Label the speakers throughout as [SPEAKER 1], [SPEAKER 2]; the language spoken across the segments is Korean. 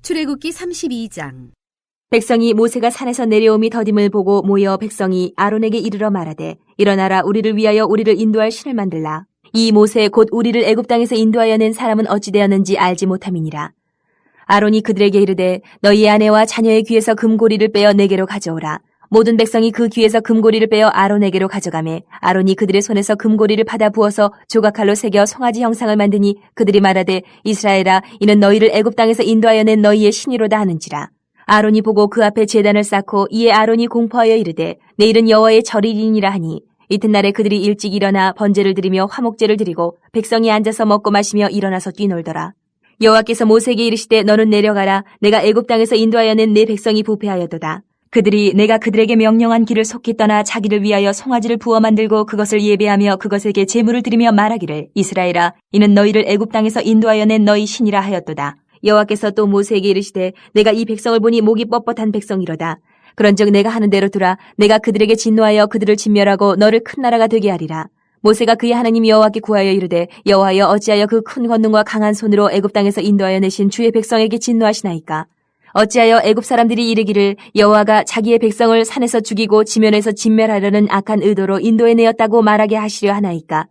[SPEAKER 1] 출애굽기 32장.
[SPEAKER 2] 백성이 모세가 산에서 내려옴이 더딤을 보고 모여 백성이 아론에게 이르러 말하되 일어나라 우리를 위하여 우리를 인도할 신을 만들라. 이 모세 곧 우리를 애굽 땅에서 인도하여 낸 사람은 어찌 되었는지 알지 못함이니라. 아론이 그들에게 이르되 너희의 아내와 자녀의 귀에서 금고리를 빼어 내게로 가져오라. 모든 백성이 그 귀에서 금고리를 빼어 아론에게로 가져가매 아론이 그들의 손에서 금고리를 받아 부어서 조각칼로 새겨 송아지 형상을 만드니 그들이 말하되 이스라엘아 이는 너희를 애굽 땅에서 인도하여 낸 너희의 신이로다 하는지라. 아론이 보고 그 앞에 제단을 쌓고 이에 아론이 공포하여 이르되 내일은 여호와의 절일이니라 하니 이튿날에 그들이 일찍 일어나 번제를 드리며 화목제를 드리고 백성이 앉아서 먹고 마시며 일어나서 뛰놀더라. 여호와께서 모세에게 이르시되 너는 내려가라. 내가 애굽 땅에서 인도하여 낸 내 백성이 부패하였도다. 그들이 내가 그들에게 명령한 길을 속히 떠나 자기를 위하여 송아지를 부어 만들고 그것을 예배하며 그것에게 제물을 드리며 말하기를 이스라엘아 이는 너희를 애굽 땅에서 인도하여 낸 너희 신이라 하였도다. 여호와께서 또 모세에게 이르시되 내가 이 백성을 보니 목이 뻣뻣한 백성이로다. 그런즉 내가 하는 대로 두라. 내가 그들에게 진노하여 그들을 진멸하고 너를 큰 나라가 되게 하리라. 모세가 그의 하나님 여호와께 구하여 이르되 여호와여 어찌하여 그 큰 권능과 강한 손으로 애굽 땅에서 인도하여 내신 주의 백성에게 진노하시나이까. 어찌하여 애굽 사람들이 이르기를 여호와가 자기의 백성을 산에서 죽이고 지면에서 진멸하려는 악한 의도로 인도해내었다고 말하게 하시려 하나이까.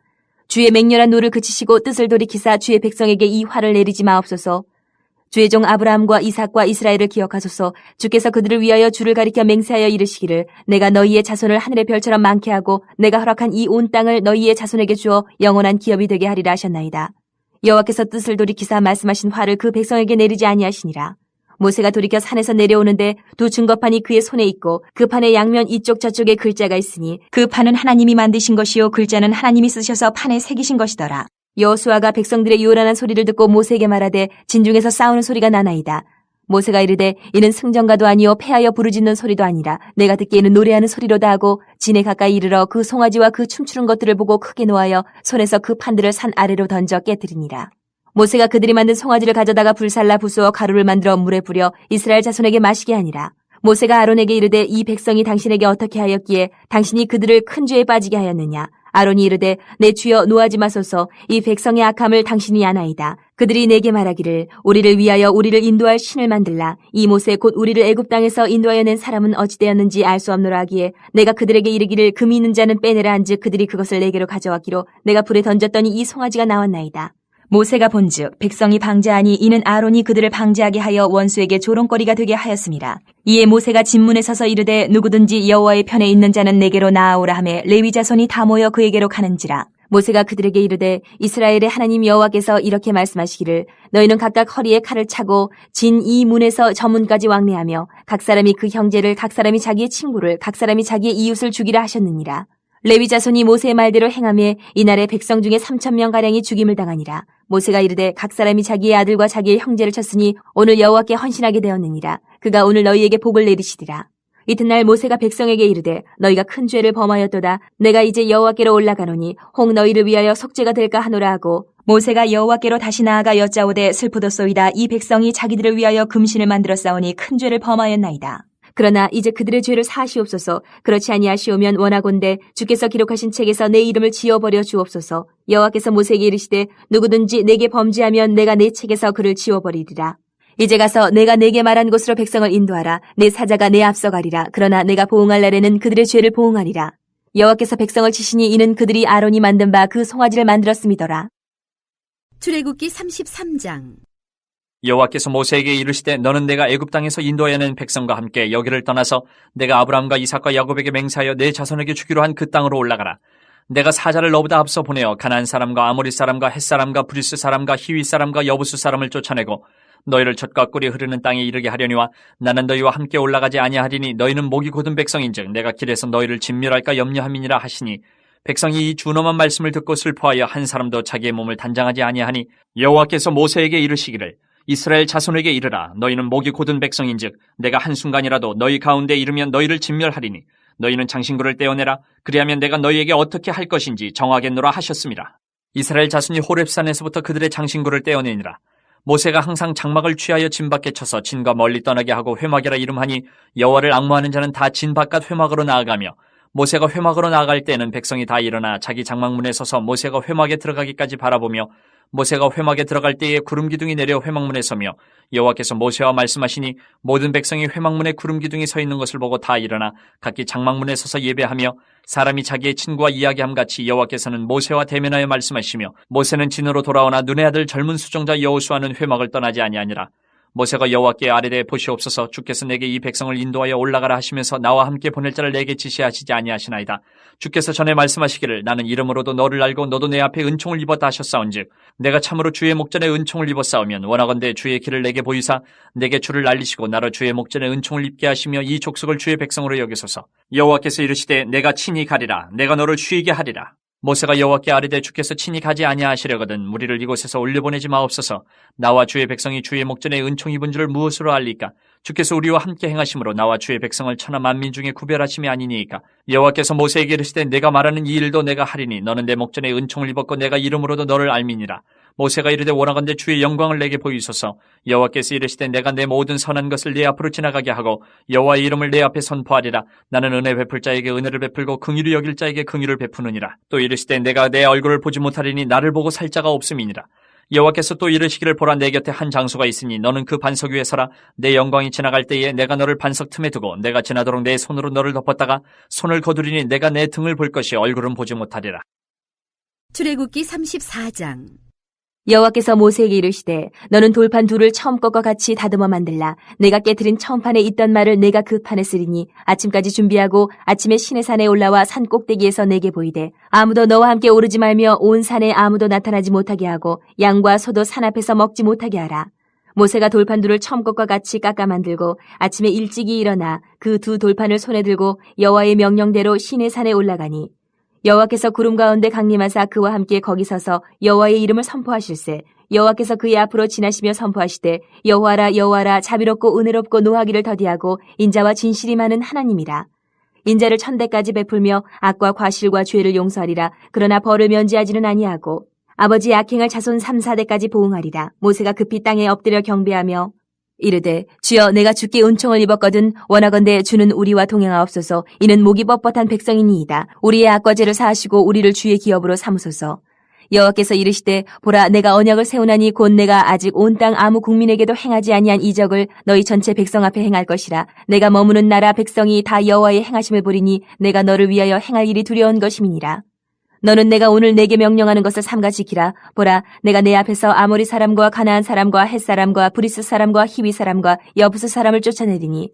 [SPEAKER 2] 주의 맹렬한 노를 그치시고 뜻을 돌이키사 주의 백성에게 이 화를 내리지 마옵소서. 주의 종 아브라함과 이삭과 이스라엘을 기억하소서. 주께서 그들을 위하여 주를 가리켜 맹세하여 이르시기를 내가 너희의 자손을 하늘의 별처럼 많게 하고 내가 허락한 이 온 땅을 너희의 자손에게 주어 영원한 기업이 되게 하리라 하셨나이다. 여호와께서 뜻을 돌이키사 말씀하신 화를 그 백성에게 내리지 아니하시니라. 모세가 돌이켜 산에서 내려오는데 두 증거판이 그의 손에 있고 그 판의 양면 이쪽 저쪽에 글자가 있으니 그 판은 하나님이 만드신 것이요 글자는 하나님이 쓰셔서 판에 새기신 것이더라. 여호수아가 백성들의 요란한 소리를 듣고 모세에게 말하되 진중에서 싸우는 소리가 나나이다. 모세가 이르되 이는 승전가도 아니요 패하여 부르짖는 소리도 아니라 내가 듣기에는 노래하는 소리로다 하고 진에 가까이 이르러 그 송아지와 그 춤추는 것들을 보고 크게 노하여 손에서 그 판들을 산 아래로 던져 깨뜨리니라. 모세가 그들이 만든 송아지를 가져다가 불살라 부수어 가루를 만들어 물에 뿌려 이스라엘 자손에게 마시게 하니라. 모세가 아론에게 이르되 이 백성이 당신에게 어떻게 하였기에 당신이 그들을 큰 죄에 빠지게 하였느냐. 아론이 이르되 내 주여 노하지 마소서. 이 백성의 악함을 당신이 아나이다. 그들이 내게 말하기를 우리를 위하여 우리를 인도할 신을 만들라. 이 모세 곧 우리를 애굽 땅에서 인도하여 낸 사람은 어찌 되었는지 알 수 없노라 하기에 내가 그들에게 이르기를 금이 있는 자는 빼내라 한즉 그들이 그것을 내게로 가져왔기로 내가 불에 던졌더니 이 송아지가 나왔나이다. 모세가 본즉 백성이 방자하니 이는 아론이 그들을 방자하게 하여 원수에게 조롱거리가 되게 하였습니다. 이에 모세가 진문에 서서 이르되 누구든지 여호와의 편에 있는 자는 내게로 나아오라 하매 레위 자손이 다 모여 그에게로 가는지라. 모세가 그들에게 이르되 이스라엘의 하나님 여호와께서 이렇게 말씀하시기를 너희는 각각 허리에 칼을 차고 진 이 문에서 저 문까지 왕래하며 각 사람이 그 형제를 각 사람이 자기의 친구를 각 사람이 자기의 이웃을 죽이라 하셨느니라. 레위 자손이 모세의 말대로 행하며 이날에 백성 중에 3,000명가량이 죽임을 당하니라. 모세가 이르되 각 사람이 자기의 아들과 자기의 형제를 쳤으니 오늘 여호와께 헌신하게 되었느니라. 그가 오늘 너희에게 복을 내리시리라. 이튿날 모세가 백성에게 이르되 너희가 큰 죄를 범하였도다. 내가 이제 여호와께로 올라가노니 혹 너희를 위하여 속죄가 될까 하노라 하고 모세가 여호와께로 다시 나아가 여짜오되 슬프도소이다. 이 백성이 자기들을 위하여 금신을 만들어 싸우니 큰 죄를 범하였나이다. 그러나 이제 그들의 죄를 사하시옵소서. 그렇지 아니하시오면 원하건대 주께서 기록하신 책에서 내 이름을 지워버려 주옵소서. 여호와께서 모세에게 이르시되 누구든지 내게 범죄하면 내가 내 책에서 그를 지워버리리라. 이제 가서 내가 내게 말한 곳으로 백성을 인도하라. 내 사자가 내 앞서 가리라. 그러나 내가 보응할 날에는 그들의 죄를 보응하리라. 여호와께서 백성을 치시니 이는 그들이 아론이 만든 바 그 송아지를 만들었음이더라.
[SPEAKER 1] 출애굽기 33장.
[SPEAKER 3] 여호와께서 모세에게 이르시되 너는 내가 애굽 땅에서 인도하여 낸 백성과 함께 여기를 떠나서 내가 아브라함과 이삭과 야곱에게 맹세하여 내 자손에게 주기로 한 그 땅으로 올라가라. 내가 사자를 너보다 앞서 보내어 가나안 사람과 아모리 사람과 헷 사람과 브리스 사람과 히위 사람과 여부수 사람을 쫓아내고 너희를 젖과 꿀이 흐르는 땅에 이르게 하려니와 나는 너희와 함께 올라가지 아니하리니 너희는 목이 곧은 백성인즉 내가 길에서 너희를 진멸할까 염려함이니라 하시니 백성이 이 준엄한 말씀을 듣고 슬퍼하여 한 사람도 자기의 몸을 단장하지 아니하니 여호와께서 모세에게 이르시기를 이스라엘 자손에게 이르라. 너희는 목이 곧은 백성인즉 내가 한순간이라도 너희 가운데 이르면 너희를 진멸하리니 너희는 장신구를 떼어내라. 그리하면 내가 너희에게 어떻게 할 것인지 정하겠노라 하셨습니다. 이스라엘 자손이 호렙산에서부터 그들의 장신구를 떼어내니라. 모세가 항상 장막을 취하여 진 밖에 쳐서 진과 멀리 떠나게 하고 회막이라 이름하니 여호와를 앙모하는 자는 다 진 바깥 회막으로 나아가며 모세가 회막으로 나아갈 때에는 백성이 다 일어나 자기 장막문에 서서 모세가 회막에 들어가기까지 바라보며 모세가 회막에 들어갈 때에 구름 기둥이 내려 회막문에 서며 여호와께서 모세와 말씀하시니 모든 백성이 회막문에 구름 기둥이 서 있는 것을 보고 다 일어나 각기 장막문에 서서 예배하며 사람이 자기의 친구와 이야기함 같이 여호와께서는 모세와 대면하여 말씀하시며 모세는 진으로 돌아오나 눈의 아들 젊은 수종자 여호수아는 회막을 떠나지 아니하니라. 모세가 여호와께 아뢰되 보시옵소서 주께서 내게 이 백성을 인도하여 올라가라 하시면서 나와 함께 보낼 자를 내게 지시하시지 아니하시나이다. 주께서 전에 말씀하시기를 나는 이름으로도 너를 알고 너도 내 앞에 은총을 입었다 하셨사온즉 내가 참으로 주의 목전에 은총을 입었사오면 원하건대 주의 길을 내게 보이사 내게 주를 알리시고 나로 주의 목전에 은총을 입게 하시며 이 족속을 주의 백성으로 여기소서. 여호와께서 이르시되 내가 친히 가리라 내가 너를 쉬게 하리라. 모세가 여호와께 아뢰되 주께서 친히 가지 아니하시려거든 우리를 이곳에서 올려보내지 마옵소서. 나와 주의 백성이 주의 목전에 은총 입은 줄을 무엇으로 알리까? 주께서 우리와 함께 행하심으로 나와 주의 백성을 천하 만민 중에 구별하심이 아니니이까. 여호와께서 모세에게 이르시되 내가 말하는 이 일도 내가 하리니 너는 내 목전에 은총을 입었고 내가 이름으로도 너를 알미니라. 모세가 이르되 원하건대 주의 영광을 내게 보이소서. 여호와께서 이르시되 내가 내 모든 선한 것을 네 앞으로 지나가게 하고 여호와의 이름을 내 앞에 선포하리라. 나는 은혜 베풀 자에게 은혜를 베풀고 긍휼히 여길 자에게 긍휼을 베푸느니라. 또 이르시되 내가 내 얼굴을 보지 못하리니 나를 보고 살 자가 없음이니라. 여호와께서 또 이르시기를 보라 내 곁에 한 장소가 있으니 너는 그 반석 위에 서라. 내 영광이 지나갈 때에 내가 너를 반석 틈에 두고 내가 지나도록 내 손으로 너를 덮었다가 손을 거두리니 내가 내 등을 볼 것이 얼굴은 보지 못하리라.
[SPEAKER 1] 출애굽기 34장.
[SPEAKER 2] 여호와께서 모세에게 이르시되 너는 돌판 둘을 처음 것과 같이 다듬어 만들라. 내가 깨트린 처음 판에 있던 말을 내가 그 판에 쓰리니 아침까지 준비하고 아침에 시내산에 올라와 산 꼭대기에서 내게 보이되 아무도 너와 함께 오르지 말며 온 산에 아무도 나타나지 못하게 하고 양과 소도 산 앞에서 먹지 못하게 하라. 모세가 돌판 둘을 처음 것과 같이 깎아 만들고 아침에 일찍이 일어나 그 두 돌판을 손에 들고 여호와의 명령대로 시내산에 올라가니 여호와께서 구름 가운데 강림하사 그와 함께 거기 서서 여호와의 이름을 선포하실세. 여호와께서 그의 앞으로 지나시며 선포하시되 여호와라 여호와라 자비롭고 은혜롭고 노하기를 더디하고 인자와 진실이 많은 하나님이라. 인자를 1000대까지 베풀며 악과 과실과 죄를 용서하리라. 그러나 벌을 면제하지는 아니하고 아버지의 악행을 자손 3, 4대까지 보응하리라. 모세가 급히 땅에 엎드려 경배하며 이르되 주여 내가 주께 은총을 입었거든 원하건대 주는 우리와 동행하옵소서. 이는 목이 뻣뻣한 백성이니이다. 우리의 악과 죄를 사하시고 우리를 주의 기업으로 삼으소서. 여호와께서 이르시되 보라 내가 언약을 세우나니 곧 내가 아직 온 땅 아무 국민에게도 행하지 아니한 이적을 너희 전체 백성 앞에 행할 것이라. 내가 머무는 나라 백성이 다 여호와의 행하심을 보리니 내가 너를 위하여 행할 일이 두려운 것임이니라. 너는 내가 오늘 내게 명령하는 것을 삼가 지키라. 보라 내가 내 앞에서 아모리 사람과 가나안 사람과 헷 사람과 브리스 사람과 히위 사람과 여부스 사람을 쫓아내리니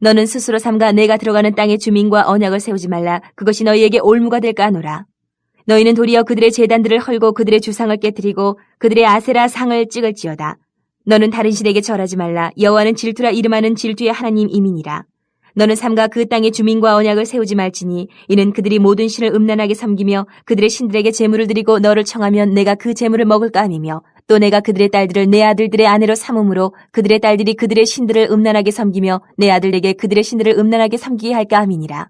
[SPEAKER 2] 너는 스스로 삼가 내가 들어가는 땅의 주민과 언약을 세우지 말라. 그것이 너희에게 올무가 될까 하노라. 너희는 도리어 그들의 제단들을 헐고 그들의 주상을 깨뜨리고 그들의 아세라 상을 찍을지어다. 너는 다른 신에게 절하지 말라. 여호와는 질투라 이름하는 질투의 하나님이니라. 너는 삼가 그 땅의 주민과 언약을 세우지 말지니 이는 그들이 모든 신을 음란하게 섬기며 그들의 신들에게 제물을 드리고 너를 청하면 내가 그 제물을 먹을까 함이며 또 내가 그들의 딸들을 내 아들들의 아내로 삼음으로 그들의 딸들이 그들의 신들을 음란하게 섬기며 내 아들에게 그들의 신들을 음란하게 섬기게 할까 함이니라.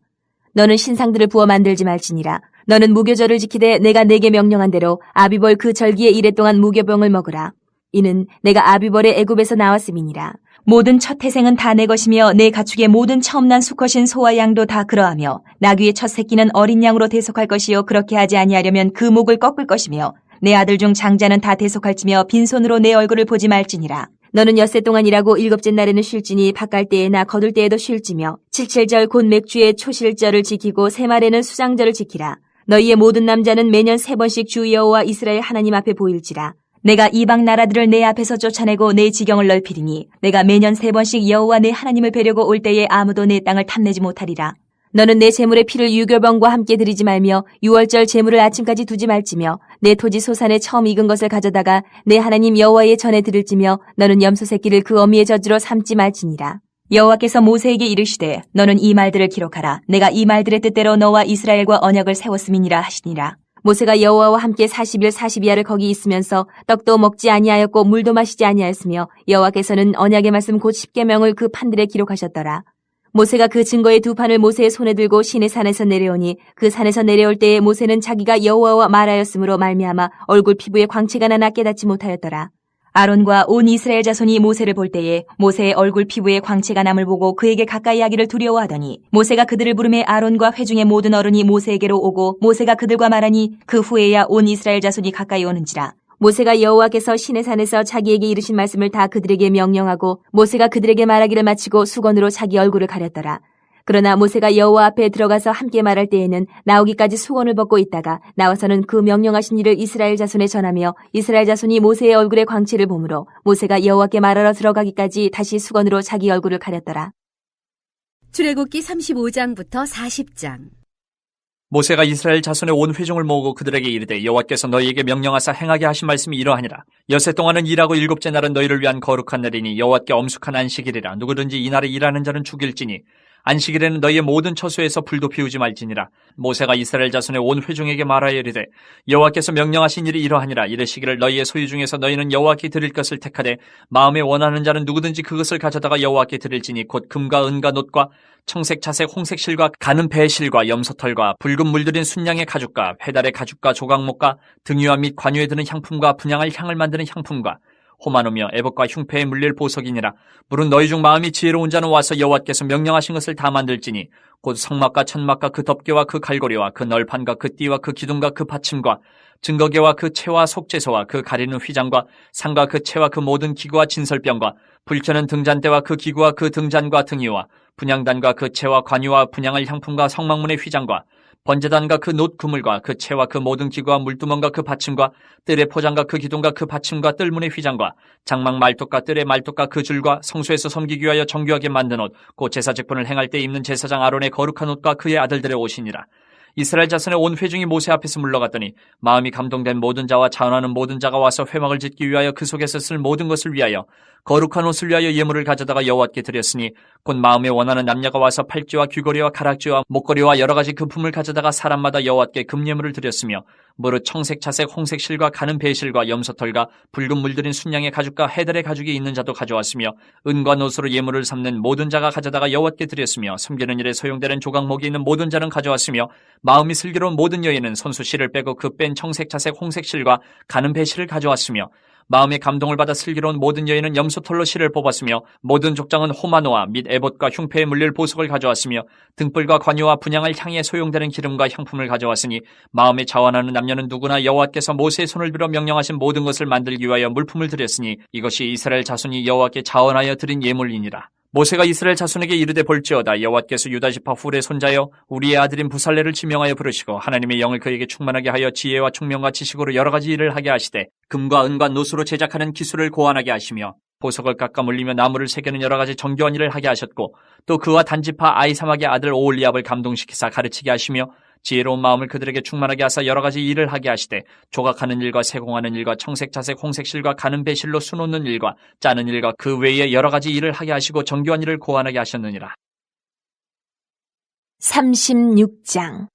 [SPEAKER 2] 너는 신상들을 부어 만들지 말지니라. 너는 무교절을 지키되 내가 내게 명령한 대로 아비벌 그 절기에 이랫동안 무교병을 먹으라. 이는 내가 아비벌의 애굽에서 나왔음이니라. 모든 첫 태생은 다 내 것이며 내 가축의 모든 처음 난 수컷인 소와 양도 다 그러하며 나귀의 첫 새끼는 어린 양으로 대속할 것이요 그렇게 하지 아니하려면 그 목을 꺾을 것이며 내 아들 중 장자는 다 대속할지며 빈손으로 내 얼굴을 보지 말지니라. 너는 엿새 동안 일하고 일곱째 날에는 쉴지니 밭갈 때에나 거둘 때에도 쉴지며 칠칠절 곧 맥주의 초실절을 지키고 새말에는 수장절을 지키라. 너희의 모든 남자는 매년 3번씩 주 여호와 이스라엘 하나님 앞에 보일지라. 내가 이방 나라들을 내 앞에서 쫓아내고 내 지경을 넓히리니 내가 매년 3번씩 여호와 내 하나님을 뵈려고 올 때에 아무도 내 땅을 탐내지 못하리라. 너는 내 제물의 피를 유교병과 함께 드리지 말며 유월절 제물을 아침까지 두지 말지며 내 토지 소산에 처음 익은 것을 가져다가 내 하나님 여호와의 전에 드릴지며 너는 염소 새끼를 그 어미의 젖으로 삼지 말지니라. 여호와께서 모세에게 이르시되 너는 이 말들을 기록하라. 내가 이 말들의 뜻대로 너와 이스라엘과 언약을 세웠음이니라 하시니라. 모세가 여호와와 함께 40일 42야를 거기 있으면서 떡도 먹지 아니하였고 물도 마시지 아니하였으며 여호와께서는 언약의 말씀 곧 10계명을 그 판들에 기록하셨더라. 모세가 그 증거의 2판을 모세의 손에 들고 시내 산에서 내려오니 그 산에서 내려올 때에 모세는 자기가 여호와와 말하였으므로 말미암아 얼굴 피부에 광채가 나나 깨닫지 못하였더라. 아론과 온 이스라엘 자손이 모세를 볼 때에 모세의 얼굴 피부에 광채가 남을 보고 그에게 가까이 하기를 두려워하더니 모세가 그들을 부르매 아론과 회중의 모든 어른이 모세에게로 오고 모세가 그들과 말하니 그 후에야 온 이스라엘 자손이 가까이 오는지라. 모세가 여호와께서 시내 산에서 자기에게 이르신 말씀을 다 그들에게 명령하고 모세가 그들에게 말하기를 마치고 수건으로 자기 얼굴을 가렸더라. 그러나 모세가 여호와 앞에 들어가서 함께 말할 때에는 나오기까지 수건을 벗고 있다가 나와서는 그 명령하신 일을 이스라엘 자손에 전하며 이스라엘 자손이 모세의 얼굴에 광채를 보므로 모세가 여호와께 말하러 들어가기까지 다시 수건으로 자기 얼굴을 가렸더라.
[SPEAKER 1] 출애굽기 35장부터 40장.
[SPEAKER 3] 모세가 이스라엘 자손의 온 회중을 모으고 그들에게 이르되 여호와께서 너희에게 명령하사 행하게 하신 말씀이 이러하니라. 엿새 동안은 일하고 일곱째 날은 너희를 위한 거룩한 날이니 여호와께 엄숙한 안식일이라. 누구든지 이날에 일하는 자는 죽일지니 안식일에는 너희의 모든 처소에서 불도 피우지 말지니라. 모세가 이스라엘 자손의 온 회중에게 말하여 이르되 여호와께서 명령하신 일이 이러하니라. 이르시기를 너희의 소유 중에서 너희는 여호와께 드릴 것을 택하되 마음에 원하는 자는 누구든지 그것을 가져다가 여호와께 드릴지니 곧 금과 은과 놋과 청색, 자색, 홍색 실과 가는 배실과 염소털과 붉은 물들인 순양의 가죽과 회달의 가죽과 조각목과 등유와 및 관유에 드는 향품과 분향할 향을 만드는 향품과 호마노며 에봇과 흉패에 물릴 보석이니라. 물은 너희 중 마음이 지혜로운 자는 와서 여호와께서 명령하신 것을 다 만들지니 곧 성막과 천막과 그 덮개와 그 갈고리와 그 널판과 그 띠와 그 기둥과 그 받침과 증거계와 그 채와 속죄소와 그 가리는 휘장과 상과 그 채와 그 모든 기구와 진설병과 불켜는 등잔대와 그 기구와 그 등잔과 등이와 분향단과 그 채와 관유와 분향할 향품과 성막문의 휘장과 번제단과 그 놋 그물과 그 채와 그 모든 기구와 물두멍과 그 받침과 뜰의 포장과 그 기둥과 그 받침과 뜰문의 휘장과 장막 말뚝과 뜰의 말뚝과 그 줄과 성소에서 섬기기 위하여 정교하게 만든 옷 곧 제사 직분을 행할 때 입는 제사장 아론의 거룩한 옷과 그의 아들들의 옷이니라. 이스라엘 자손의 온 회중이 모세 앞에서 물러갔더니 마음이 감동된 모든 자와 자원하는 모든 자가 와서 회막을 짓기 위하여 그 속에서 쓸 모든 것을 위하여 거룩한 옷을 위하여 예물을 가져다가 여호와께 드렸으니 곧 마음에 원하는 남녀가 와서 팔찌와 귀걸이와 가락지와 목걸이와 여러 가지 금품을 가져다가 사람마다 여호와께 금예물을 드렸으며 무릇 청색, 자색, 홍색 실과 가는 배실과 염소털과 붉은 물들인 순양의 가죽과 해달의 가죽이 있는 자도 가져왔으며 은과 놋으로 예물을 삼는 모든 자가 가져다가 여호와께 드렸으며 섬기는 일에 소용되는 조각목이 있는 모든 자는 가져왔으며 마음이 슬기로운 모든 여인은 손수 실을 빼고 그 뺀 청색, 자색, 홍색 실과 가는 배실을 가져왔으며 마음의 감동을 받아 슬기로운 모든 여인은 염소털로 실을 뽑았으며 모든 족장은 호마노아 및 에봇과 흉패에 물릴 보석을 가져왔으며 등불과 관유와 분향할 향에 소용되는 기름과 향품을 가져왔으니 마음에 자원하는 남녀는 누구나 여호와께서 모세의 손을 빌어 명령하신 모든 것을 만들기 위하여 물품을 드렸으니 이것이 이스라엘 자손이 여호와께 자원하여 드린 예물이니라. 모세가 이스라엘 자손에게 이르되 볼지어다 여호와께서 유다 지파 훌의 손자여 우리의 아들인 부살레를 지명하여 부르시고 하나님의 영을 그에게 충만하게 하여 지혜와 총명과 지식으로 여러 가지 일을 하게 하시되 금과 은과 놋으로 제작하는 기술을 고안하게 하시며 보석을 깎아 물리며 나무를 새기는 여러 가지 정교한 일을 하게 하셨고 또 그와 단지파 아이사막의 아들 오홀리압을 감동시키사 가르치게 하시며 지혜로운 마음을 그들에게 충만하게 하사 여러 가지 일을 하게 하시되 조각하는 일과 세공하는 일과 청색, 자색, 홍색 실과 가는 배실로 수놓는 일과 짜는 일과 그 외에 여러 가지 일을 하게 하시고 정교한 일을 고안하게 하셨느니라.
[SPEAKER 2] 36장.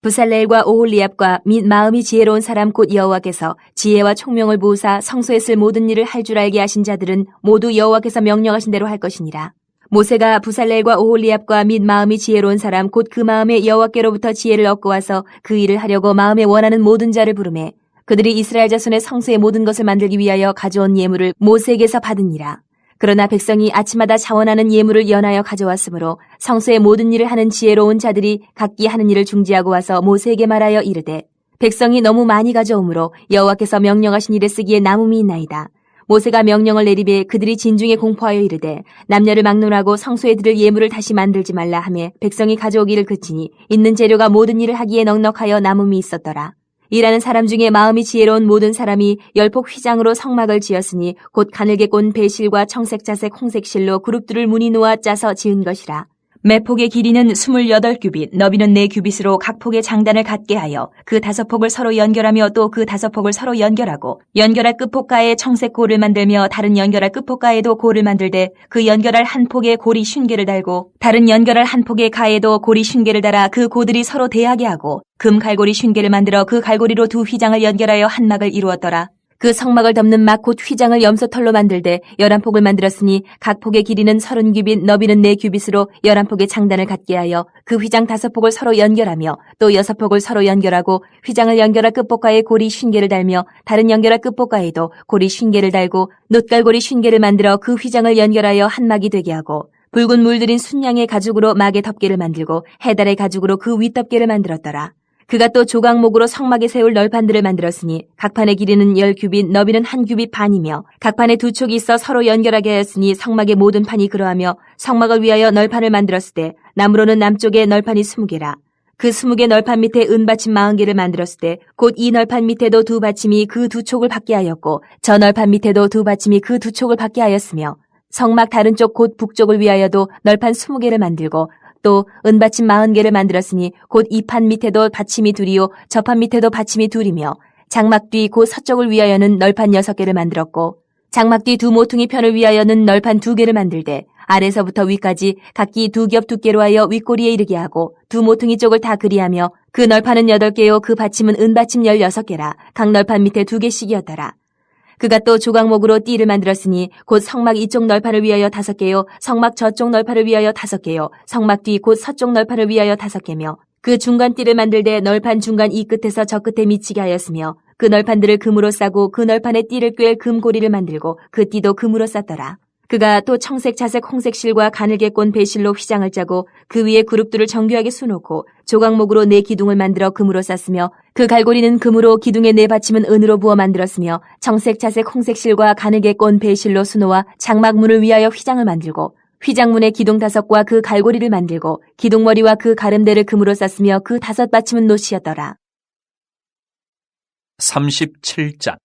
[SPEAKER 2] 부살렐과 오홀리압과 및 마음이 지혜로운 사람 곧 여호와께서 지혜와 총명을 부으사 성소에 쓸 모든 일을 할 줄 알게 하신 자들은 모두 여호와께서 명령하신 대로 할 것이니라. 모세가 부살렐과 오홀리압과 및 마음이 지혜로운 사람 곧 그 마음에 여호와께로부터 지혜를 얻고 와서 그 일을 하려고 마음에 원하는 모든 자를 부르매 그들이 이스라엘 자손의 성소의 모든 것을 만들기 위하여 가져온 예물을 모세에게서 받으니라. 그러나 백성이 아침마다 자원하는 예물을 연하여 가져왔으므로 성소의 모든 일을 하는 지혜로운 자들이 각기 하는 일을 중지하고 와서 모세에게 말하여 이르되 백성이 너무 많이 가져오므로 여호와께서 명령하신 일에 쓰기에 남음이 있나이다. 모세가 명령을 내리되 그들이 진중에 공포하여 이르되 남녀를 막론하고 성소에 들을 예물을 다시 만들지 말라 하며 백성이 가져오기를 그치니 있는 재료가 모든 일을 하기에 넉넉하여 남음이 있었더라. 일하는 사람 중에 마음이 지혜로운 모든 사람이 열폭 휘장으로 성막을 지었으니 곧 가늘게 꼰 배실과 청색, 자색, 홍색 실로 그룹들을 무늬 놓아 짜서 지은 것이라. 매 폭의 길이는 28규빗, 너비는 4규빗으로 각 폭의 장단을 갖게 하여 그 5폭을 서로 연결하며 또 그 5폭을 서로 연결하고 연결할 끝폭가에 청색 고를 만들며 다른 연결할 끝폭가에도 고를 만들되 그 연결할 한 폭에 고리 50개를 달고 다른 연결할 한 폭의 가에도 고리 50개를 달아 그 고들이 서로 대하게 하고 금 갈고리 50개를 만들어 그 갈고리로 두 휘장을 연결하여 한 막을 이루었더라. 그 성막을 덮는 막 곧 휘장을 염소털로 만들되 11폭을 만들었으니 각 폭의 길이는 30규빗, 너비는 4규빗으로 11폭의 장단을 갖게 하여 그 휘장 5폭을 서로 연결하며 또 6폭을 서로 연결하고 휘장을 연결할 끝복가에 고리 50개를 달며 다른 연결할 끝복가에도 고리 50개를 달고 놋갈고리 50개를 만들어 그 휘장을 연결하여 한 막이 되게 하고 붉은 물들인 순양의 가죽으로 막의 덮개를 만들고 해달의 가죽으로 그 윗덮개를 만들었더라. 그가 또 조각목으로 성막에 세울 널판들을 만들었으니 각 판의 길이는 10규빗, 너비는 1규빗 반이며 각 판에 2촉이 있어 서로 연결하게 하였으니 성막의 모든 판이 그러하며 성막을 위하여 널판을 만들었을 때 나무로는 남쪽에 널판이 20개라. 그 20개 널판 밑에 은받침 40개를 만들었을 때 곧 이 널판 밑에도 2받침이 그 2촉을 받게 하였고 저 널판 밑에도 2받침이 그 2촉을 받게 하였으며 성막 다른 쪽 곧 북쪽을 위하여도 널판 20개를 만들고 또 은받침 40개를 만들었으니 곧 이 판 밑에도 받침이 2이요 저 판 밑에도 받침이 2이며 장막 뒤 곧 서쪽을 위하여는 널판 6개를 만들었고 장막 뒤 두 모퉁이 편을 위하여는 널판 2개를 만들되 아래서부터 위까지 각기 2겹 두께로 하여 윗꼬리에 이르게 하고 두 모퉁이 쪽을 다 그리하며 그 널판은 8개요 그 받침은 은받침 16개라 각 널판 밑에 2개씩이었더라. 그가 또 조각목으로 띠를 만들었으니 곧 성막 이쪽 널판을 위하여 5개요 성막 저쪽 널판을 위하여 5개요 성막 뒤 곧 서쪽 널판을 위하여 5개며 그 중간 띠를 만들되 널판 중간 이 끝에서 저 끝에 미치게 하였으며 그 널판들을 금으로 싸고 그 널판에 띠를 꿰 금고리를 만들고 그 띠도 금으로 쌌더라. 그가 또 청색, 자색, 홍색 실과 가늘게 꼰 배실로 휘장을 짜고 그 위에 그룹들을 정교하게 수놓고 조각목으로 4기둥을 만들어 금으로 쌌으며 그 갈고리는 금으로 기둥의 4받침은 은으로 부어 만들었으며 청색, 자색, 홍색 실과 가늘게 꼰 배실로 수놓아 장막문을 위하여 휘장을 만들고 휘장문의 기둥 5과 그 갈고리를 만들고 기둥머리와 그 가름대를 금으로 쌌으며 그 5받침은 놋이었더라.
[SPEAKER 3] 37장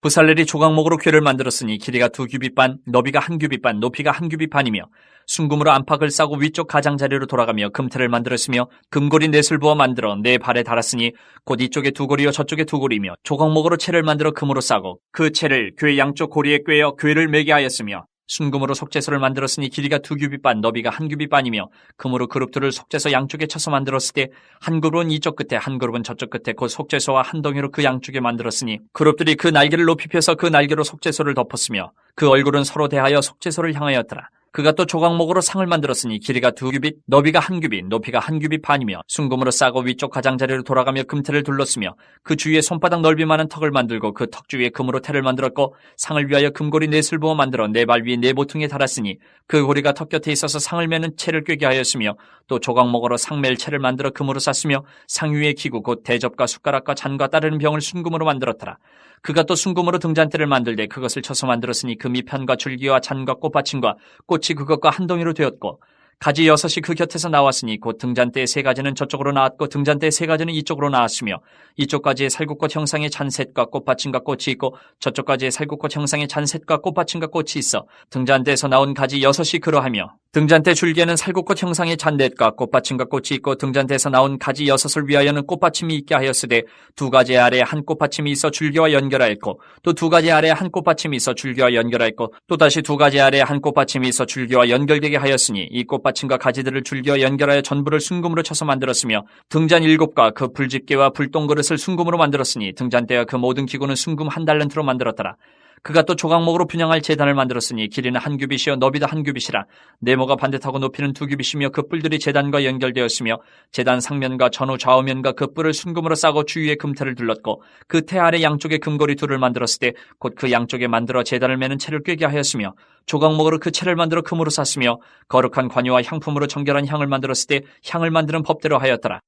[SPEAKER 3] 부살렐이 조각목으로 궤를 만들었으니 길이가 2규빗 반, 너비가 1규빗 반, 높이가 1규빗 반이며 순금으로 안팎을 싸고 위쪽 가장자리로 돌아가며 금틀을 만들었으며 금고리 넷을 부어 만들어 4발에 달았으니 곧 이쪽에 2고리요 저쪽에 2고리며 조각목으로 채를 만들어 금으로 싸고 그 채를 궤 양쪽 고리에 꿰어 궤를 매게 하였으며 순금으로 속죄소를 만들었으니 길이가 2규빗 반, 너비가 1규빗 반이며 금으로 그룹들을 속죄소 양쪽에 쳐서 만들었을 때 한 그룹은 이쪽 끝에 한 그룹은 저쪽 끝에 곧 속죄소와 한 덩이로 그 양쪽에 만들었으니 그룹들이 그 날개를 높이 펴서 그 날개로 속죄소를 덮었으며 그 얼굴은 서로 대하여 속죄소를 향하였더라. 그가 또 조각목으로 상을 만들었으니 길이가 2규빗, 너비가 1규빗, 높이가 1규빗 반이며 순금으로 싸고 위쪽 가장자리로 돌아가며 금태를 둘렀으며 그 주위에 손바닥 넓이만한 턱을 만들고 그 턱 주위에 금으로 태를 만들었고 상을 위하여 금고리 4을 부어 만들어 4발 위에 4모퉁이에 달았으니 그 고리가 턱 곁에 있어서 상을 매는 채를 꿰게 하였으며 또 조각목으로 상멜 채를 만들어 금으로 쌌으며 상 위에 기구 곧 대접과 숟가락과 잔과 따르는 병을 순금으로 만들었더라. 그가 또 순금으로 등잔대를 만들되 그것을 쳐서 만들었으니 그 밑편과 줄기와 잔과 꽃받침과 꽃이 그것과 한 덩이로 되었고 가지 6이 그 곁에서 나왔으니 곧 등잔대의 3가지는 저쪽으로 나왔고 등잔대의 3가지는 이쪽으로 나왔으며 이쪽까지의 살구꽃 형상의 잔셋과 꽃받침과 꽃이 있고 저쪽까지의 살구꽃 형상의 잔셋과 꽃받침과 꽃이 있어 등잔대에서 나온 가지 6이 그러하며 등잔대 줄기에는 살구꽃 형상의 잔넷과 꽃받침과 꽃이 있고 등잔대에서 나온 가지 6을 위하여는 꽃받침이 있게 하였으되 2가지 아래에 한 꽃받침이 있어 줄기와 연결하였고 또 2가지 아래에 한 꽃받침이 있어 줄기와 연결하였고 또 다시 2가지 아래에 한 꽃받침이 있어 줄기와 연결되게 하였으니 이 꽃받침과 가지들을 줄기와 연결하여 전부를 순금으로 쳐서 만들었으며 등잔 7과 그 불집게와 불똥그릇을 순금으로 만들었으니 등잔대와 그 모든 기구는 순금 1달란트로 만들었더라. 그가 또 조각목으로 분향할 제단을 만들었으니 길이는 1규빗이요 너비도 1규빗이라 네모가 반듯하고 높이는 2규빗이며 그 뿔들이 제단과 연결되었으며 제단 상면과 전후 좌우면과 그 뿔을 순금으로 싸고 주위에 금태를 둘렀고 그 태 아래 양쪽에 금고리 2를 만들었을 때 곧 그 양쪽에 만들어 제단을 매는 채를 꿰게 하였으며 조각목으로 그 채를 만들어 금으로 쌌으며 거룩한 관유와 향품으로 정결한 향을 만들었을 때 향을 만드는 법대로 하였더라.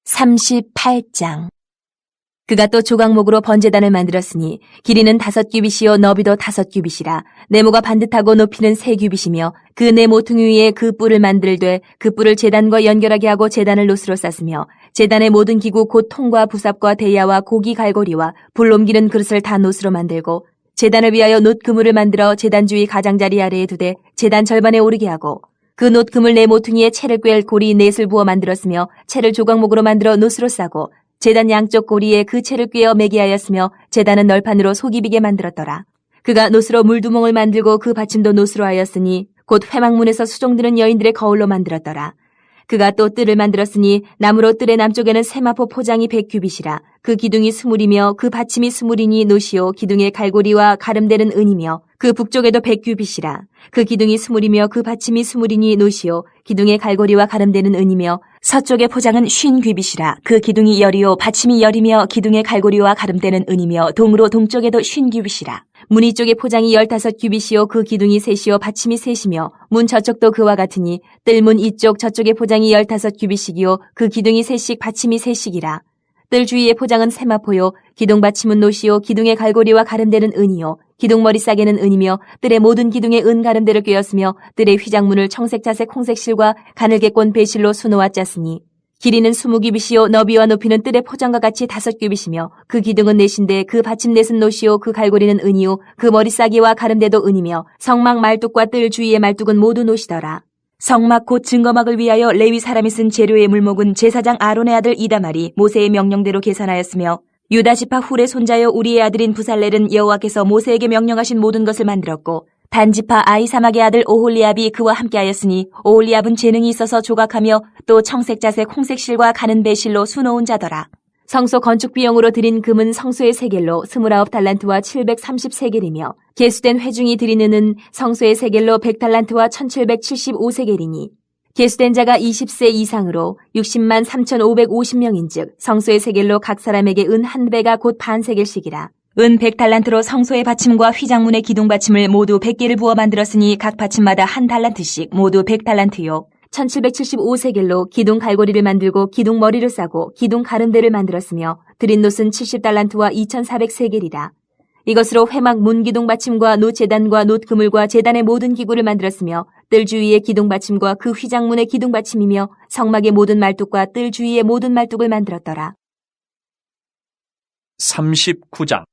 [SPEAKER 2] 38장 그가 또 조각목으로 번제단을 만들었으니 길이는 5규빗이요 너비도 5규빗이라 네모가 반듯하고 높이는 3규빗이며 그 네 모퉁이 위에 그 뿔을 만들되 그 뿔을 제단과 연결하게 하고 제단을 놋으로 쌌으며 제단의 모든 기구 곧 통과 부삽과 대야와 고기 갈고리와 불 옮기는 그릇을 다 놋으로 만들고 제단을 위하여 놋 그물을 만들어 제단 주위 가장자리 아래에 두되 제단 절반에 오르게 하고 그 놋 그물 네 모퉁이에 채를 꿰 고리 넷을 부어 만들었으며 채를 조각목으로 만들어 놋으로 싸고 제단 양쪽 고리에 그 채를 꿰어 매게 하였으며 제단은 널판으로 속이 비게 만들었더라. 그가 놋으로 물두멍을 만들고 그 받침도 놋으로 하였으니 곧 회막문에서 수종드는 여인들의 거울로 만들었더라. 그가 또 뜰을 만들었으니 나무로 뜰의 남쪽에는 세마포 포장이 100규빗이라. 그 기둥이 20이며 그 받침이 20이니 노시오 기둥의 갈고리와 가름되는 은이며 그 북쪽에도 100규빗이라. 그 기둥이 20이며 그 받침이 20이니 노시오 기둥의 갈고리와 가름되는 은이며 서쪽의 포장은 50규빗이라. 그 기둥이 10이요 받침이 10이며 기둥의 갈고리와 가름되는 은이며 동으로 동쪽에도 50규빗이라. 문 이쪽의 포장이 15규빗이요 그 기둥이 3이요 받침이 3이며 문 저쪽도 그와 같으니 뜰문 이쪽 저쪽의 포장이 15규빗이요 그 기둥이 3씩 받침이 3씩이라. 뜰 주위의 포장은 세마포요 기둥 받침은 노시요 기둥의 갈고리와 가름되는 은이요 기둥머리 싸개는 은이며 뜰의 모든 기둥에 은 가름대를 꿰었으며 뜰의 휘장문을 청색 자색 홍색 실과 가늘게 꼰 배실로 수놓아 짰으니 길이는 20규빗이요 너비와 높이는 뜰의 포장과 같이 5규빗이며 그 기둥은 넷인데 그 받침 넷은 노시요 그 갈고리는 은이요 그 머리 싸개와 가름대도 은이며 성막 말뚝과 뜰 주위의 말뚝은 모두 노시더라. 성막 곧 증거막을 위하여 레위 사람이 쓴 재료의 물목은 제사장 아론의 아들 이다말이 모세의 명령대로 계산하였으며 유다 지파 훌의 손자여 우리의 아들인 부살렐은 여호와께서 모세에게 명령하신 모든 것을 만들었고 단 지파 아히사막의 아들 오홀리압이 그와 함께하였으니 오홀리압은 재능이 있어서 조각하며 또 청색 자색 홍색 실과 가는 배실로 수놓은 자더라. 성소 건축 비용으로 드린 금은 성소의 세겔로 29달란트와 730세겔이며 계수된 회중이 드리는 은 성소의 세겔로 100달란트와 1775세겔이니 계수된 자가 20세 이상으로 60만 3550명인즉 성소의 세겔로 각 사람에게 은 한 배가 곧 반 세겔씩이라. 은 100달란트로 성소의 받침과 휘장문의 기둥 받침을 모두 100개를 부어 만들었으니 각 받침마다 한 달란트씩 모두 100달란트요. 1775세겔로 기둥 갈고리를 만들고 기둥 머리를 싸고 기둥 가름대를 만들었으며 드린 놋은 70달란트와 2400세겔이라. 이것으로 회막 문 기둥 받침과 놋 제단과 놋 그물과 제단의 모든 기구를 만들었으며 뜰 주위의 기둥 받침과 그 휘장문의 기둥 받침이며 성막의 모든 말뚝과 뜰 주위의 모든 말뚝을 만들었더라.
[SPEAKER 3] 39장.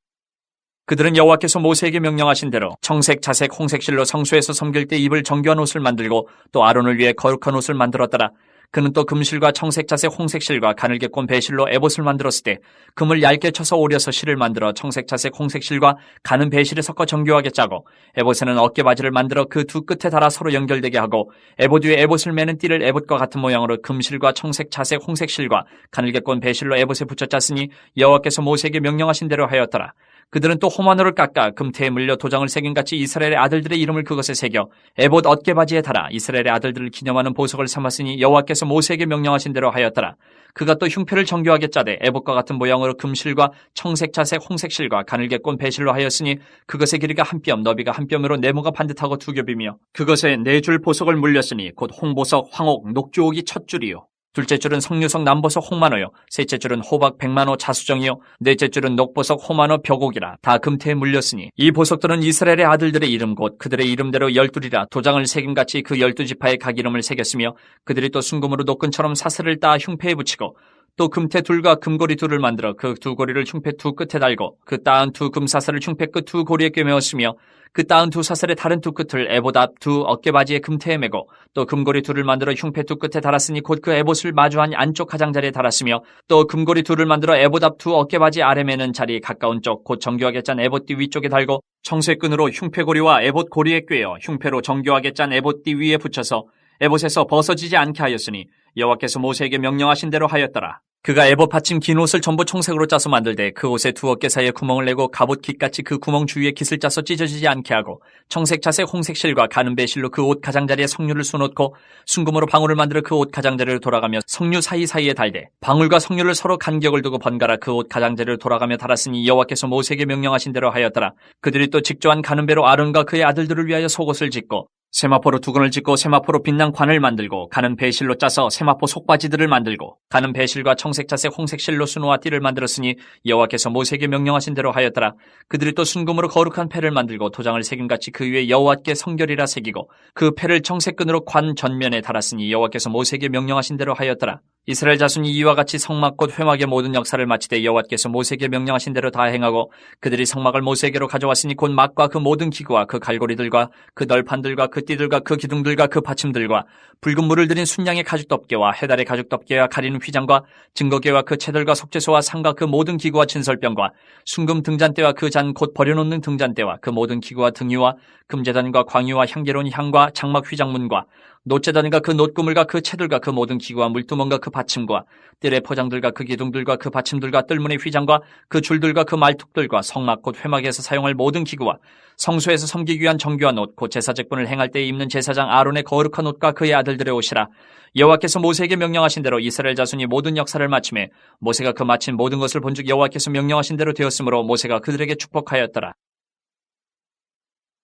[SPEAKER 3] 그들은 여호와께서 모세에게 명령하신 대로 청색, 자색, 홍색 실로 성소에서 섬길 때 입을 정교한 옷을 만들고 또 아론을 위해 거룩한 옷을 만들었더라. 그는 또 금실과 청색, 자색, 홍색 실과 가늘게 꼰 배실로 에봇을 만들었을 때 금을 얇게 쳐서 오려서 실을 만들어 청색, 자색, 홍색 실과 가는 배실에 섞어 정교하게 짜고 에봇에는 어깨바지를 만들어 그 두 끝에 달아 서로 연결되게 하고 에봇 위에 에봇을 매는 띠를 에봇과 같은 모양으로 금실과 청색, 자색, 홍색 실과 가늘게 꼰 배실로 에봇에 붙여 짰으니 여호와께서 모세에게 명령하신 대로 하였더라. 그들은 또 호마노를 깎아 금태에 물려 도장을 새긴같이 이스라엘의 아들들의 이름을 그것에 새겨 에봇 어깨바지에 달아 이스라엘의 아들들을 기념하는 보석을 삼았으니 여호와께서 모세에게 명령하신 대로 하였더라. 그가 또 흉패를 정교하게 짜되 에봇과 같은 모양으로 금실과 청색, 자색, 홍색 실과 가늘게 꼰 배실로 하였으니 그것의 길이가 한 뼘, 너비가 한 뼘으로 네모가 반듯하고 두 겹이며 그것에 네 줄 보석을 물렸으니 곧 홍보석, 황옥, 녹주옥이 첫 줄이요. 둘째 줄은 석류석 남보석 홍만호요. 셋째 줄은 호박 백만호 자수정이요. 넷째 줄은 녹보석 호만호 벽옥이라 다 금태에 물렸으니 이 보석들은 이스라엘의 아들들의 이름 곧 그들의 이름대로 12이라 도장을 새김같이 그 12지파의 각 이름을 새겼으며 그들이 또 순금으로 노끈처럼 사슬을 따 흉패에 붙이고 또 금태 둘과 금고리 둘을 만들어 그 두 고리를 흉패 두 끝에 달고 그 따은 두 금사슬을 흉패 끝 두 고리에 꿰매었으며 그 따은 두 사슬의 다른 두 끝을 에봇 앞 두 어깨바지의 금태에 매고 또 금고리 둘을 만들어 흉패 두 끝에 달았으니 곧 그 에봇을 마주한 안쪽 가장자리에 달았으며 또 금고리 둘을 만들어 에봇 앞 두 어깨바지 아래 매는 자리에 가까운 쪽 곧 정교하게 짠 에봇띠 위쪽에 달고 청쇠끈으로 흉패고리와 에봇 고리에 꿰어 흉패로 정교하게 짠 에봇띠 위에 붙여서 에봇에서 벗어지지 않게 하였으니 여호와께서 모세에게 명령하신 대로 하였더라. 그가 에봇 받침 긴 옷을 전부 청색으로 짜서 만들되 그 옷의 두 어깨 사이에 구멍을 내고 갑옷 깃같이 그 구멍 주위에 깃을 짜서 찢어지지 않게 하고 청색, 자색, 홍색 실과 가는 배실로 그 옷 가장자리에 석류를 수놓고 순금으로 방울을 만들어 그 옷 가장자리로 돌아가며 석류 사이사이에 달되 방울과 석류를 서로 간격을 두고 번갈아 그 옷 가장자리로 돌아가며 달았으니 여호와께서 모세에게 명령하신 대로 하였더라. 그들이 또 직조한 가는 배로 아론과 그의 아들들을 위하여 속옷을 짓고 세마포로 두근을 짓고 세마포로 빛난 관을 만들고 가는 배실로 짜서 세마포 속바지들을 만들고 가는 배실과 청색, 자색, 홍색 실로 수놓아 띠를 만들었으니 여호와께서 모세에게 명령하신 대로 하였더라. 그들이 또 순금으로 거룩한 패를 만들고 도장을 새김같이 그 위에 여호와께 성결이라 새기고 그 패를 청색끈으로 관 전면에 달았으니 여호와께서 모세에게 명령하신 대로 하였더라. 이스라엘 자손이 이와 같이 성막 곧 회막의 모든 역사를 마치되 여호와께서 모세에게 명령하신 대로 다 행하고 그들이 성막을 모세에게로 가져왔으니 곧 막과 그 모든 기구와 그 갈고리들과 그 널판들과 그 그 띠들과 그 기둥들과 그 받침들과 붉은 물을 들인 순양의 가죽덮개와 해달의 가죽덮개와 가리는 휘장과 증거궤와 그 채들과 속죄소와 상과 그 모든 기구와 진설병과 순금 등잔대와 그 잔 곧 버려놓는 등잔대와 그 모든 기구와 등유와 금제단과 광유와 향기로운 향과 장막 휘장문과 놋제단과 그 놋구물과 그 채들과 그 모든 기구와 물두멍과 그 받침과 뜰의 포장들과 그 기둥들과 그 받침들과 뜰문의 휘장과 그 줄들과 그 말뚝들과 성막 곧 회막에서 사용할 모든 기구와 성소에서 섬기기 위한 정교한 옷 곧 제사직분을 행할 때에 입는 제사장 아론의 거룩한 옷과 그의 아들들의 옷이라. 여호와께서 모세에게 명령하신 대로 이스라엘 자손이 모든 역사를 마치매 모세가 그 마친 모든 것을 본즉 여호와께서 명령하신 대로 되었으므로 모세가 그들에게 축복하였더라.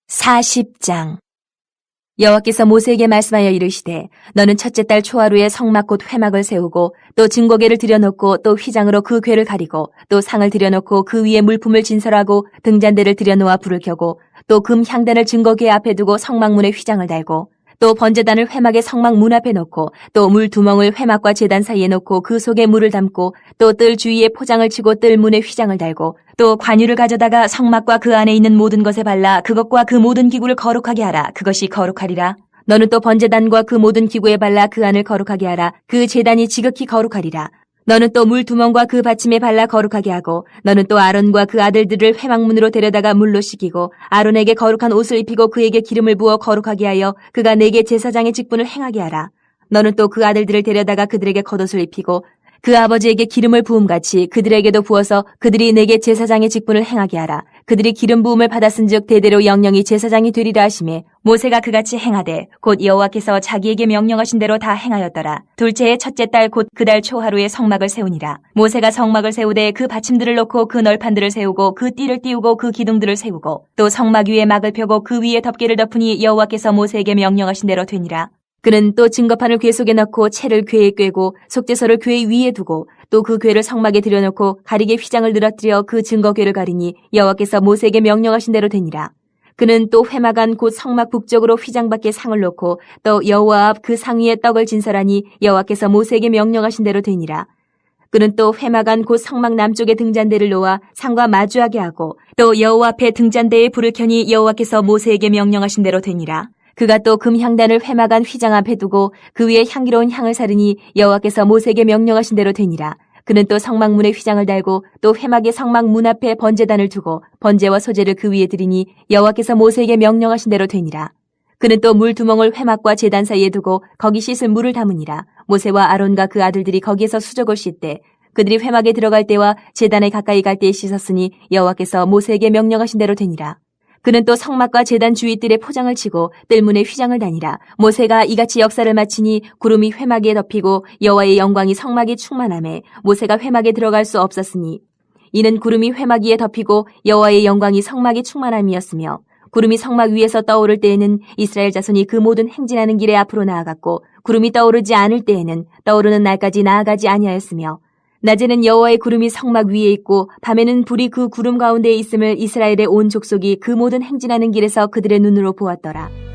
[SPEAKER 2] 40장. 여호와께서 모세에게 말씀하여 이르시되 너는 첫째 달 초하루에 성막 곧 회막을 세우고 또 증거궤를 들여놓고 또 휘장으로 그 궤를 가리고 또 상을 들여놓고 그 위에 물품을 진설하고 등잔대를 들여놓아 불을 켜고 또 금 향단을 증거궤 앞에 두고 성막문에 휘장을 달고 또 번제단을 회막의 성막 문 앞에 놓고 또 물 두멍을 회막과 제단 사이에 놓고 그 속에 물을 담고 또 뜰 주위에 포장을 치고 뜰 문에 휘장을 달고 또 관유를 가져다가 성막과 그 안에 있는 모든 것에 발라 그것과 그 모든 기구를 거룩하게 하라. 그것이 거룩하리라. 너는 또 번제단과 그 모든 기구에 발라 그 안을 거룩하게 하라. 그 제단이 지극히 거룩하리라. 너는 또 물 두멍과 그 받침에 발라 거룩하게 하고 너는 또 아론과 그 아들들을 회막문으로 데려다가 물로 씻기고 아론에게 거룩한 옷을 입히고 그에게 기름을 부어 거룩하게 하여 그가 내게 제사장의 직분을 행하게 하라. 너는 또 그 아들들을 데려다가 그들에게 겉옷을 입히고 그 아버지에게 기름을 부음같이 그들에게도 부어서 그들이 내게 제사장의 직분을 행하게 하라. 그들이 기름 부음을 받았은즉 대대로 영영이 제사장이 되리라 하시매 모세가 그같이 행하되 곧 여호와께서 자기에게 명령하신 대로 다 행하였더라. 둘째의 첫째 달 곧 그 달 초하루에 성막을 세우니라. 모세가 성막을 세우되 그 받침들을 놓고 그 널판들을 세우고 그 띠를 띄우고 그 기둥들을 세우고 또 성막 위에 막을 펴고 그 위에 덮개를 덮으니 여호와께서 모세에게 명령하신 대로 되니라. 그는 또 증거판을 궤 속에 넣고 채를 궤에 꿰고 속죄소를 궤 위에 두고 또 그 궤를 성막에 들여놓고 가리개 휘장을 늘어뜨려 그 증거궤를 가리니 여호와께서 모세에게 명령하신 대로 되니라. 그는 또 회막 안 곧 성막 북쪽으로 휘장 밖에 상을 놓고 또 여호와 앞 그 상 위에 떡을 진설하니 여호와께서 모세에게 명령하신 대로 되니라. 그는 또 회막 안 곧 성막 남쪽에 등잔대를 놓아 상과 마주하게 하고 또 여호와 앞에 등잔대에 불을 켜니 여호와께서 모세에게 명령하신 대로 되니라. 그가 또 금향단을 회막 안 휘장 앞에 두고 그 위에 향기로운 향을 사르니 여호와께서 모세에게 명령하신 대로 되니라. 그는 또 성막문에 휘장을 달고 또 회막의 성막 문 앞에 번제단을 두고 번제와 소제를 그 위에 드리니 여호와께서 모세에게 명령하신 대로 되니라. 그는 또 물 두멍을 회막과 제단 사이에 두고 거기 씻은 물을 담으니라. 모세와 아론과 그 아들들이 거기에서 수족을 씻되 그들이 회막에 들어갈 때와 제단에 가까이 갈 때에 씻었으니 여호와께서 모세에게 명령하신 대로 되니라. 그는 또 성막과 제단 주위 뜰에 포장을 치고 뜰문에 휘장을 다니라. 모세가 이같이 역사를 마치니 구름이 회막에 덮이고 여호와의 영광이 성막에 충만하매 모세가 회막에 들어갈 수 없었으니 이는 구름이 회막 위에 덮이고 여호와의 영광이 성막에 충만함이었으며 구름이 성막 위에서 떠오를 때에는 이스라엘 자손이 그 모든 행진하는 길에 앞으로 나아갔고 구름이 떠오르지 않을 때에는 떠오르는 날까지 나아가지 아니하였으며 낮에는 여호와의 구름이 성막 위에 있고 밤에는 불이 그 구름 가운데에 있음을 이스라엘의 온 족속이 그 모든 행진하는 길에서 그들의 눈으로 보았더라.